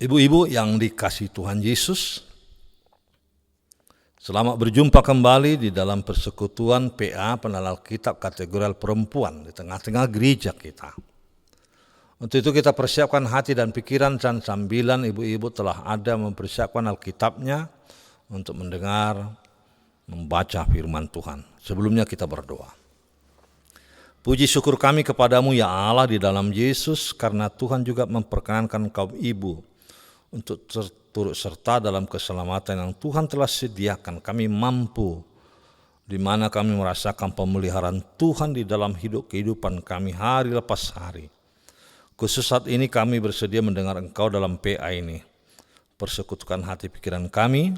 Ibu-ibu yang dikasihi Tuhan Yesus, selamat berjumpa kembali di dalam persekutuan PA Penelal Alkitab kategori perempuan di tengah-tengah gereja kita. Untuk itu kita persiapkan hati dan pikiran, dan sambilan ibu-ibu telah ada mempersiapkan Alkitabnya untuk mendengar, membaca firman Tuhan. Sebelumnya kita berdoa. Puji syukur kami kepadamu ya Allah di dalam Yesus, karena Tuhan juga memperkenankan kaum ibu untuk turut serta dalam keselamatan yang Tuhan telah sediakan. Kami mampu, di mana kami merasakan pemeliharaan Tuhan di dalam kehidupan kami hari lepas hari. Khusus saat ini kami bersedia mendengar Engkau dalam PA ini. Persekutukan hati pikiran kami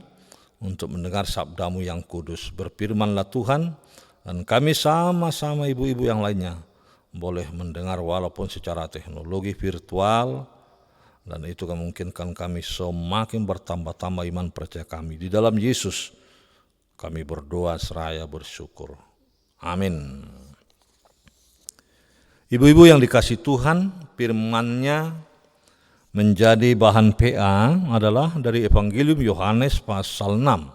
untuk mendengar sabdamu yang kudus. Berfirmanlah Tuhan, dan kami sama-sama ibu-ibu yang lainnya boleh mendengar walaupun secara teknologi virtual, dan itu memungkinkan kami semakin bertambah-tambah iman percaya kami. Di dalam Yesus kami berdoa seraya bersyukur. Amin. Ibu-ibu yang dikasihi Tuhan, firman-Nya menjadi bahan PA adalah dari Evangelium Yohanes pasal 6.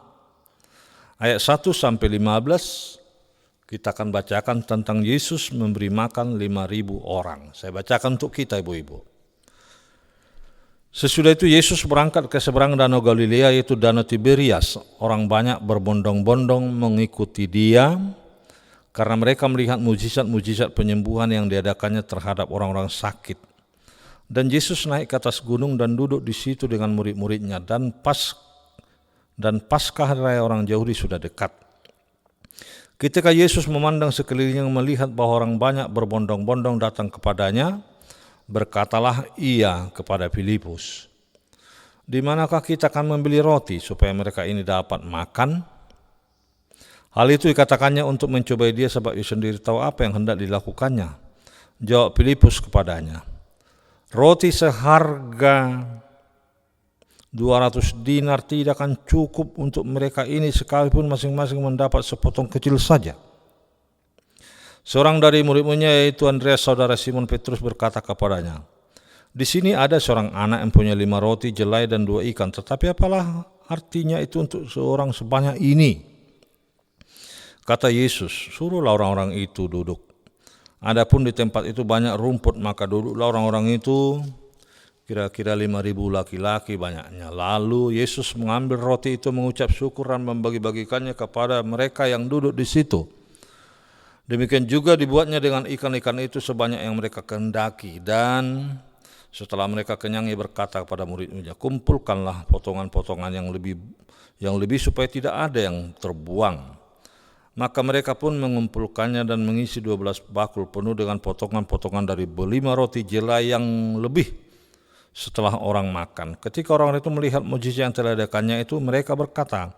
Ayat 1 sampai 15 kita akan bacakan tentang Yesus memberi makan 5.000 orang. Saya bacakan untuk kita ibu-ibu. Sesudah itu Yesus berangkat ke seberang danau Galilea, yaitu danau Tiberias. Orang banyak berbondong-bondong mengikuti dia karena mereka melihat mujizat-mujizat penyembuhan yang diadakannya terhadap orang-orang sakit. Dan Yesus naik ke atas gunung dan duduk di situ dengan murid-muridnya, dan Paskah raya orang Yahudi sudah dekat. Ketika Yesus memandang sekelilingnya melihat bahwa orang banyak berbondong-bondong datang kepadanya, berkatalah ia kepada Filipus, "Di manakah kita akan membeli roti supaya mereka ini dapat makan?" Hal itu dikatakannya untuk mencobai dia, sebab ia sendiri tahu apa yang hendak dilakukannya. Jawab Filipus kepadanya, "Roti seharga 200 dinar tidak akan cukup untuk mereka ini, sekalipun masing-masing mendapat sepotong kecil saja." Seorang dari murid-muridnya, yaitu Andreas saudara Simon Petrus, berkata kepadanya, "Di sini ada seorang anak yang punya 5 roti jelai dan 2 ikan, tetapi apalah artinya itu untuk seorang sebanyak ini?" Kata Yesus, "Suruhlah orang-orang itu duduk." Adapun di tempat itu banyak rumput, maka duduklah orang-orang itu, kira-kira 5.000 laki-laki banyaknya. Lalu Yesus mengambil roti itu, mengucap syukur dan membagi-bagikannya kepada mereka yang duduk di situ. Demikian juga dibuatnya dengan ikan-ikan itu sebanyak yang mereka kehendaki. Dan setelah mereka kenyang, ia berkata kepada murid-muridnya, "Kumpulkanlah potongan-potongan yang lebih supaya tidak ada yang terbuang." Maka mereka pun mengumpulkannya dan mengisi 12 bakul penuh dengan potongan-potongan dari 5 roti jelai yang lebih setelah orang makan. Ketika orang itu melihat mujizat yang telah diadakannya itu, mereka berkata,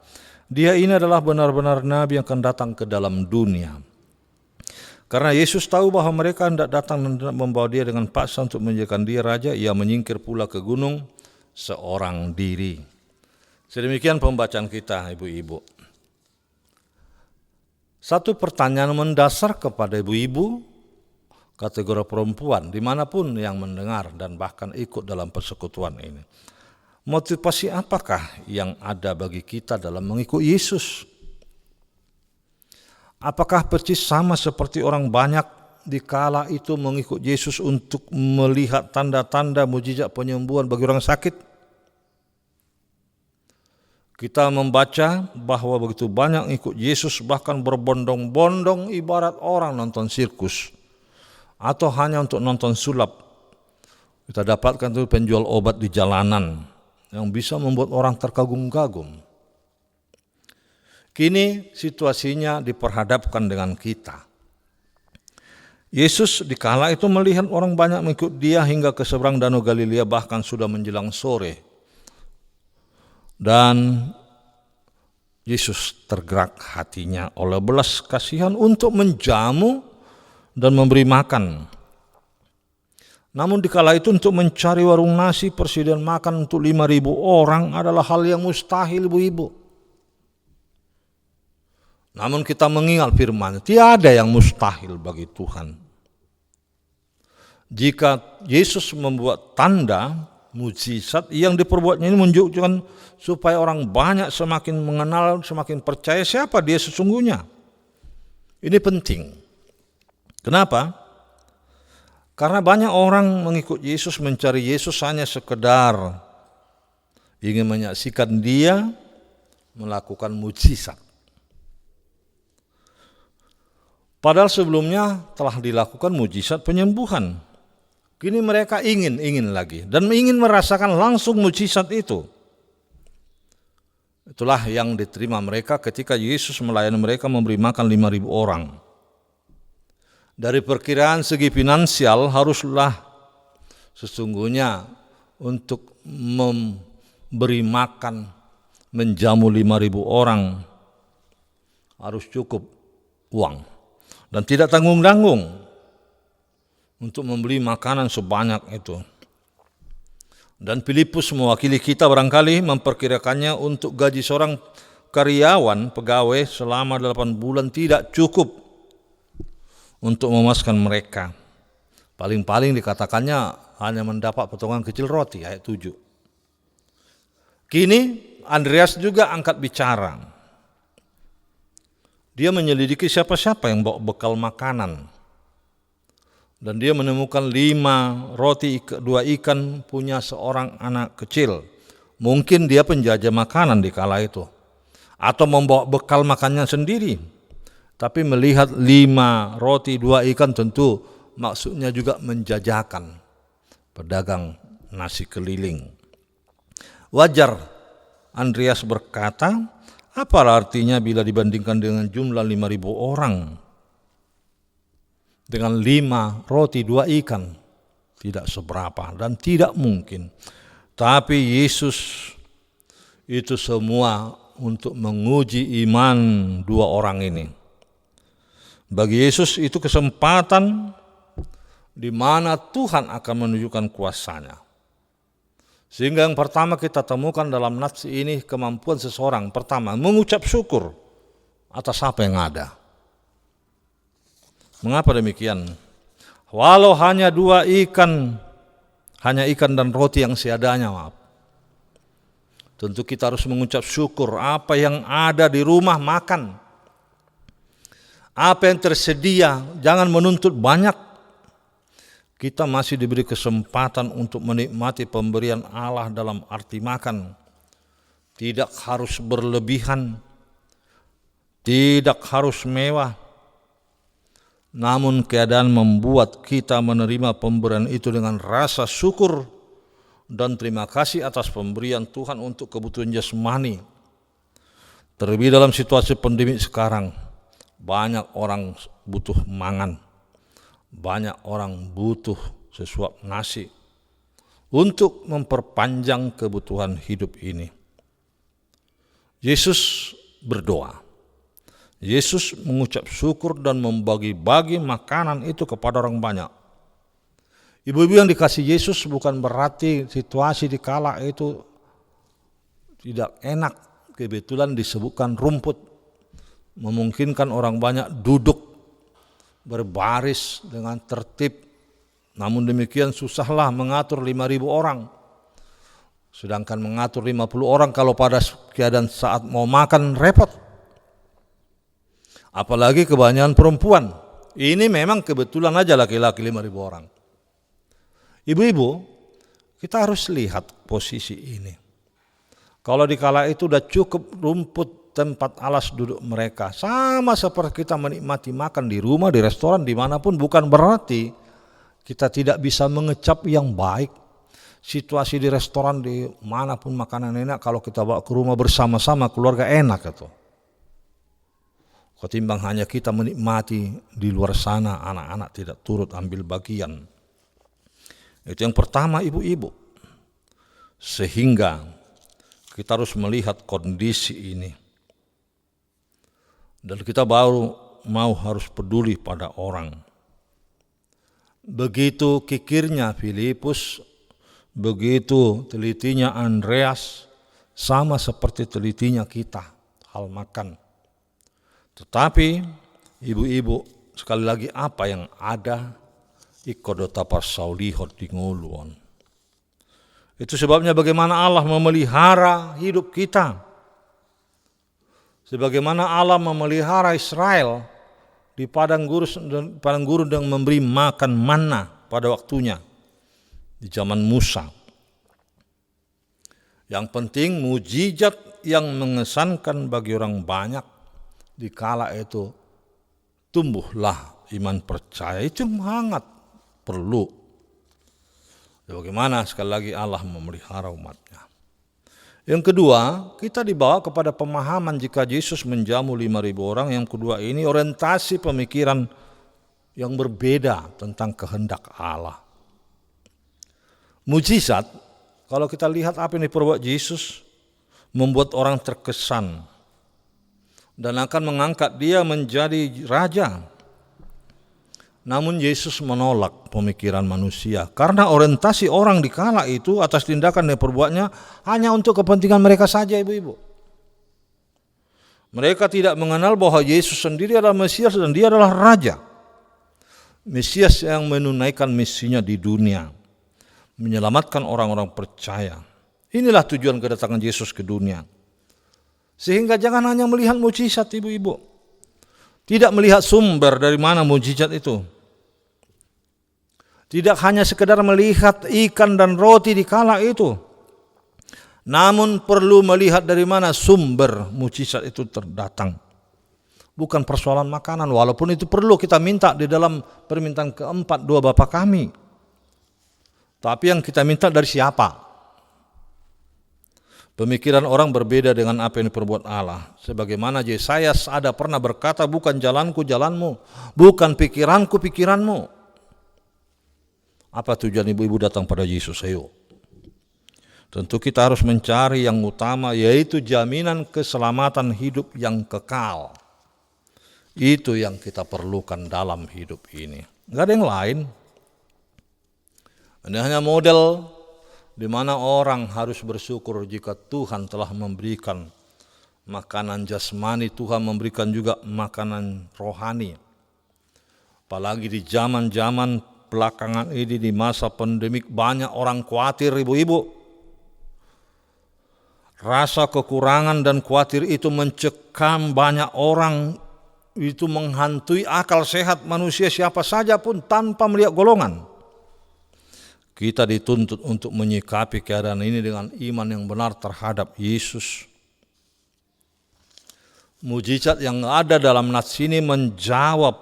"Dia ini adalah benar-benar nabi yang akan datang ke dalam dunia." Karena Yesus tahu bahwa mereka hendak datang dan hendak membawa dia dengan paksa untuk menjadikan dia raja, ia menyingkir pula ke gunung seorang diri. Sedemikian pembacaan kita, ibu-ibu. Satu pertanyaan mendasar kepada ibu-ibu kategori perempuan dimanapun yang mendengar dan bahkan ikut dalam persekutuan ini. Motivasi apakah yang ada bagi kita dalam mengikut Yesus? Apakah persis sama seperti orang banyak di kala itu mengikut Yesus untuk melihat tanda-tanda mujizat penyembuhan bagi orang sakit? Kita membaca bahwa begitu banyak ikut Yesus, bahkan berbondong-bondong ibarat orang nonton sirkus atau hanya untuk nonton sulap. Kita dapatkan itu penjual obat di jalanan yang bisa membuat orang terkagum-kagum. Kini situasinya diperhadapkan dengan kita. Yesus di kala itu melihat orang banyak mengikut dia hingga ke seberang danau Galilea, bahkan sudah menjelang sore. Dan Yesus tergerak hatinya oleh belas kasihan untuk menjamu dan memberi makan. Namun di kala itu untuk mencari warung nasi, persediaan makan untuk 5.000 orang adalah hal yang mustahil, ibu-ibu. Namun kita mengingat firman, tiada yang mustahil bagi Tuhan. Jika Yesus membuat tanda mujizat yang diperbuatnya ini menunjukkan supaya orang banyak semakin mengenal, semakin percaya siapa dia sesungguhnya. Ini penting. Kenapa? Karena banyak orang mengikut Yesus, mencari Yesus hanya sekedar ingin menyaksikan dia melakukan mujizat. Padahal sebelumnya telah dilakukan mujizat penyembuhan. Kini mereka ingin lagi dan ingin merasakan langsung mujizat itu. Itulah yang diterima mereka ketika Yesus melayani mereka memberi makan 5.000 orang. Dari perkiraan segi finansial haruslah sesungguhnya untuk memberi makan, menjamu 5.000 orang harus cukup uang dan tidak tanggung-tanggung untuk membeli makanan sebanyak itu. Dan Filipus mewakili kita barangkali memperkirakannya untuk gaji seorang karyawan pegawai selama 8 bulan tidak cukup untuk memuaskan mereka. Paling-paling dikatakannya hanya mendapat potongan kecil roti, ayat 7. Kini Andreas juga angkat bicara. Dia menyelidiki siapa-siapa yang bawa bekal makanan. Dan dia menemukan 5 roti 2 ikan punya seorang anak kecil. Mungkin dia penjajah makanan di kala itu. Atau membawa bekal makannya sendiri. Tapi melihat 5 roti 2 ikan tentu maksudnya juga menjajakan pedagang nasi keliling. Wajar Andreas berkata, apa artinya bila dibandingkan dengan jumlah 5.000 orang? Dengan 5 roti 2 ikan tidak seberapa dan tidak mungkin. Tapi Yesus itu semua untuk menguji iman 2 orang ini. Bagi Yesus itu kesempatan di mana Tuhan akan menunjukkan kuasa-Nya. Sehingga yang pertama kita temukan dalam nats ini kemampuan seseorang. Pertama, mengucap syukur atas apa yang ada. Mengapa demikian? Walau hanya 2 ikan, hanya ikan dan roti yang seadanya, tentu kita harus mengucap syukur apa yang ada di rumah makan. Apa yang tersedia, jangan menuntut banyak. Kita masih diberi kesempatan untuk menikmati pemberian Allah dalam arti makan. Tidak harus berlebihan, tidak harus mewah. Namun keadaan membuat kita menerima pemberian itu dengan rasa syukur dan terima kasih atas pemberian Tuhan untuk kebutuhan jasmani. Terlebih dalam situasi pandemi sekarang, banyak orang butuh mangan, banyak orang butuh sesuap nasi untuk memperpanjang kebutuhan hidup ini. Yesus berdoa. Yesus mengucap syukur dan membagi-bagi makanan itu kepada orang banyak. Ibu-ibu yang dikasih Yesus bukan berarti situasi di kala itu tidak enak. Kebetulan disebutkan rumput, memungkinkan orang banyak duduk berbaris dengan tertib. Namun demikian susahlah mengatur 5.000 orang. Sedangkan mengatur 50 orang kalau pada keadaan saat mau makan repot. Apalagi kebanyakan perempuan. Ini memang kebetulan aja laki-laki 5.000 orang. Ibu-ibu, kita harus lihat posisi ini. Kalau di kala itu sudah cukup rumput tempat alas duduk mereka. Sama seperti kita menikmati makan di rumah, di restoran, dimanapun. Bukan berarti kita tidak bisa mengecap yang baik. Situasi di restoran, di manapun makanan enak. Kalau kita bawa ke rumah bersama-sama keluarga enak itu. Ketimbang hanya kita menikmati di luar sana, anak-anak tidak turut ambil bagian. Itu yang pertama, ibu-ibu. Sehingga kita harus melihat kondisi ini. Dan kita baru mau harus peduli pada orang. Begitu kikirnya Filipus, begitu telitinya Andreas, sama seperti telitinya kita, hal makan. Tetapi ibu-ibu sekali lagi apa yang ada ikodota pasaulihot di nguluan. Itu sebabnya bagaimana Allah memelihara hidup kita. Sebagaimana Allah memelihara Israel di padang gurun dan memberi makan manna pada waktunya di zaman Musa. Yang penting mujizat yang mengesankan bagi orang banyak di kala itu, tumbuhlah iman percaya. Itu sangat perlu. Bagaimana sekali lagi Allah memelihara umatnya. Yang kedua, kita dibawa kepada pemahaman jika Yesus menjamu 5.000 orang. Yang kedua ini orientasi pemikiran yang berbeda tentang kehendak Allah. Mujizat, kalau kita lihat apa yang diperbuat Yesus, membuat orang terkesan dan akan mengangkat dia menjadi raja. Namun Yesus menolak pemikiran manusia karena orientasi orang di kala itu atas tindakan yang diperbuatnya hanya untuk kepentingan mereka saja, ibu-ibu. Mereka tidak mengenal bahwa Yesus sendiri adalah Mesias dan dia adalah Raja. Mesias yang menunaikan misinya di dunia, menyelamatkan orang-orang percaya. Inilah tujuan kedatangan Yesus ke dunia. Sehingga jangan hanya melihat mujizat, ibu-ibu. Tidak melihat sumber dari mana mujizat itu. Tidak hanya sekedar melihat ikan dan roti di kala itu. Namun perlu melihat dari mana sumber mujizat itu terdatang. Bukan persoalan makanan, walaupun itu perlu kita minta di dalam permintaan keempat doa Bapa kami. Tapi yang kita minta dari siapa? Pemikiran orang berbeda dengan apa yang diperbuat Allah. Sebagaimana Yesaya ada pernah berkata, bukan jalanku jalanmu, bukan pikiranku pikiranmu. Apa tujuan ibu-ibu datang pada Yesus? Ayo. Tentu kita harus mencari yang utama, yaitu jaminan keselamatan hidup yang kekal. Itu yang kita perlukan dalam hidup ini. Gak ada yang lain. Ini hanya model di mana orang harus bersyukur jika Tuhan telah memberikan makanan jasmani, Tuhan memberikan juga makanan rohani. Apalagi di zaman-zaman belakangan ini, di masa pandemik, banyak orang khawatir, ibu-ibu. Rasa kekurangan dan khawatir itu mencekam banyak orang, itu menghantui akal sehat manusia siapa saja pun tanpa melihat golongan. Kita dituntut untuk menyikapi keadaan ini dengan iman yang benar terhadap Yesus. Mujizat yang ada dalam nats ini menjawab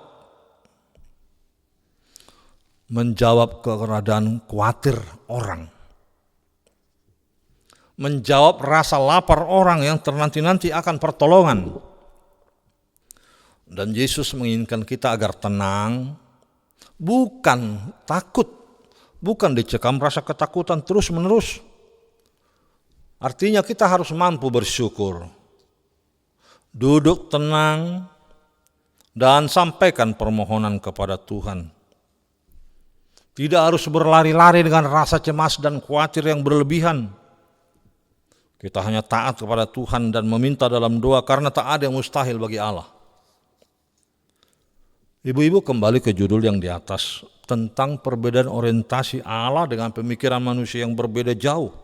keadaan khawatir orang. Menjawab rasa lapar orang yang ternanti-nanti akan pertolongan. Dan Yesus menginginkan kita agar tenang, bukan takut, bukan dicekam rasa ketakutan terus-menerus. Artinya kita harus mampu bersyukur, duduk tenang, dan sampaikan permohonan kepada Tuhan. Tidak harus berlari-lari dengan rasa cemas dan khawatir yang berlebihan. Kita hanya taat kepada Tuhan dan meminta dalam doa karena tak ada yang mustahil bagi Allah. Ibu-ibu, kembali ke judul yang di atas tentang perbedaan orientasi Allah dengan pemikiran manusia yang berbeda jauh.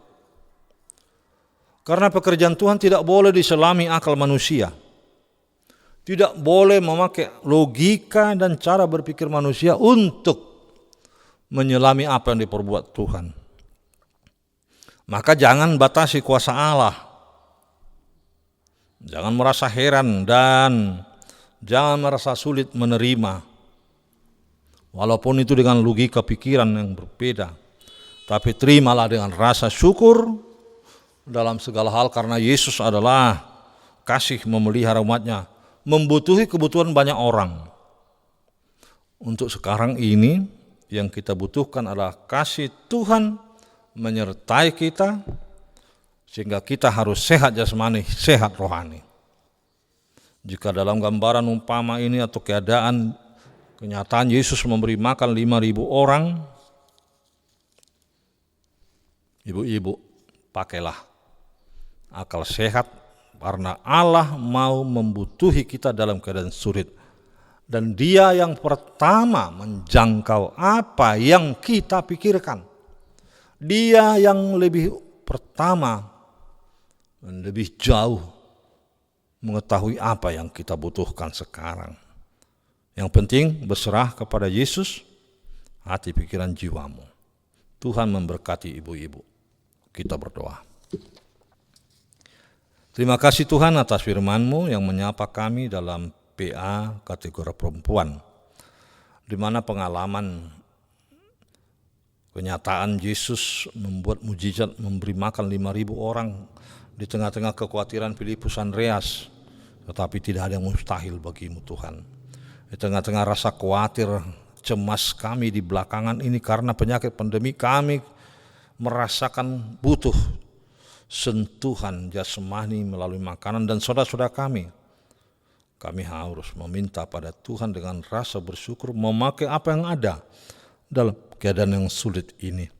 Karena pekerjaan Tuhan tidak boleh diselami akal manusia. Tidak boleh memakai logika dan cara berpikir manusia untuk menyelami apa yang diperbuat Tuhan. Maka jangan batasi kuasa Allah. Jangan merasa heran dan jangan merasa sulit menerima. Walaupun itu dengan logika pikiran yang berbeda. Tapi terimalah dengan rasa syukur dalam segala hal karena Yesus adalah kasih memelihara umatnya. Membutuhi kebutuhan banyak orang. Untuk sekarang ini yang kita butuhkan adalah kasih Tuhan menyertai kita sehingga kita harus sehat jasmani, sehat rohani. Jika dalam gambaran umpama ini atau keadaan kenyataan Yesus memberi makan 5.000 orang, ibu-ibu pakailah akal sehat karena Allah mau membutuhi kita dalam keadaan sulit. Dan dia yang pertama menjangkau apa yang kita pikirkan. Dia yang lebih pertama dan lebih jauh mengetahui apa yang kita butuhkan sekarang. Yang penting berserah kepada Yesus, hati, pikiran, jiwamu. Tuhan memberkati ibu-ibu. Kita berdoa. Terima kasih Tuhan atas firman-Mu yang menyapa kami dalam PA kategori perempuan, di mana pengalaman kenyataan Yesus membuat mujizat memberi makan 5.000 orang di tengah-tengah kekhawatiran Filipus Andreas, tetapi tidak ada yang mustahil bagimu Tuhan. Di tengah-tengah rasa khawatir, cemas kami di belakangan ini karena penyakit pandemi, kami merasakan butuh sentuhan jasmani melalui makanan dan saudara-saudara kami. Kami harus meminta pada Tuhan dengan rasa bersyukur, memakai apa yang ada dalam keadaan yang sulit ini,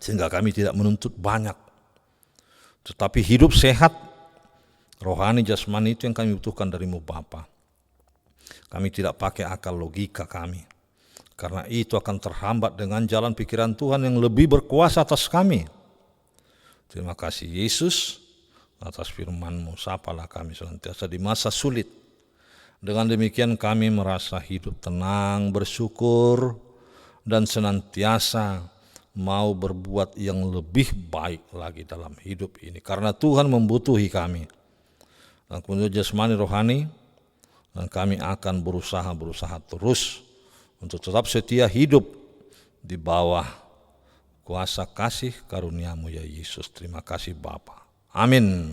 sehingga kami tidak menuntut banyak, tetapi hidup sehat, rohani, jasmani itu yang kami butuhkan darimu Bapa. Kami tidak pakai akal logika kami, karena itu akan terhambat dengan jalan pikiran Tuhan yang lebih berkuasa atas kami. Terima kasih Yesus atas firman-Mu. Sapalah kami senantiasa di masa sulit. Dengan demikian kami merasa hidup tenang, bersyukur, dan senantiasa mau berbuat yang lebih baik lagi dalam hidup ini. Karena Tuhan membutuhi kami. Dan kemudian jasmani rohani, dan kami akan berusaha terus untuk tetap setia hidup di bawah kuasa kasih karunia-Mu ya Yesus. Terima kasih Bapa. Amin.